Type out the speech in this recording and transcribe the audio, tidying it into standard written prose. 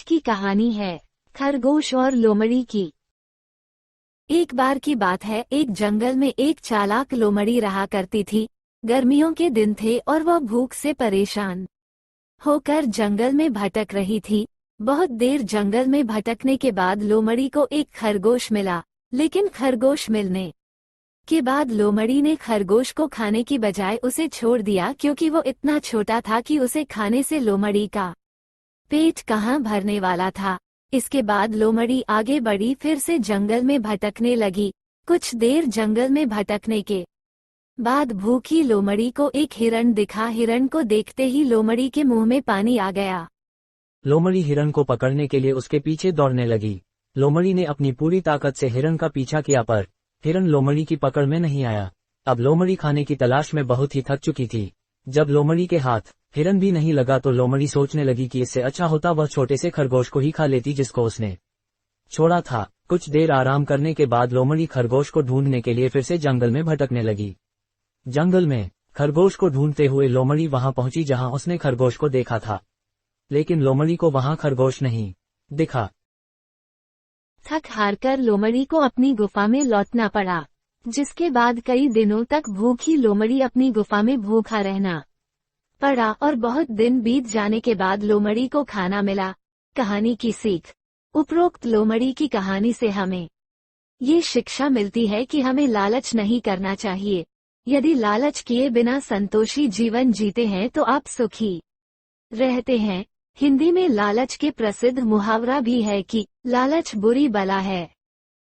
की कहानी है खरगोश और लोमड़ी की। एक बार की बात है, एक जंगल में एक चालाक लोमड़ी रहा करती थी। गर्मियों के दिन थे और वह भूख से परेशान होकर जंगल में भटक रही थी। बहुत देर जंगल में भटकने के बाद लोमड़ी को एक खरगोश मिला, लेकिन खरगोश मिलने के बाद लोमड़ी ने खरगोश को खाने की बजाय उसे छोड़ दिया, क्योंकि वो इतना छोटा था कि उसे खाने से लोमड़ी का पेट कहाँ भरने वाला था। इसके बाद लोमड़ी आगे बढ़ी, फिर से जंगल में भटकने लगी। कुछ देर जंगल में भटकने के बाद भूखी लोमड़ी को एक हिरण दिखा। हिरण को देखते ही लोमड़ी के मुंह में पानी आ गया। लोमड़ी हिरण को पकड़ने के लिए उसके पीछे दौड़ने लगी। लोमड़ी ने अपनी पूरी ताकत से हिरण का पीछा किया, पर हिरण लोमड़ी की पकड़ में नहीं आया। अब लोमड़ी खाने की तलाश में बहुत ही थक चुकी थी। जब लोमड़ी के हाथ हिरण भी नहीं लगा तो लोमड़ी सोचने लगी कि इससे अच्छा होता वह छोटे से खरगोश को ही खा लेती जिसको उसने छोड़ा था। कुछ देर आराम करने के बाद लोमड़ी खरगोश को ढूंढने के लिए फिर से जंगल में भटकने लगी। जंगल में खरगोश को ढूंढते हुए लोमड़ी वहां पहुंची जहां उसने खरगोश को देखा था, लेकिन लोमड़ी को वहां खरगोश नहीं दिखा। थक हारकर लोमड़ी को अपनी गुफा में लौटना पड़ा, जिसके बाद कई दिनों तक भूखी लोमड़ी अपनी गुफा में भूखा रहना पड़ा और बहुत दिन बीत जाने के बाद लोमड़ी को खाना मिला। कहानी की सीख। उपरोक्त लोमड़ी की कहानी से हमें ये शिक्षा मिलती है कि हमें लालच नहीं करना चाहिए। यदि लालच किए बिना संतोषी जीवन जीते हैं तो आप सुखी रहते हैं। हिंदी में लालच के प्रसिद्ध मुहावरा भी है कि लालच बुरी बला है।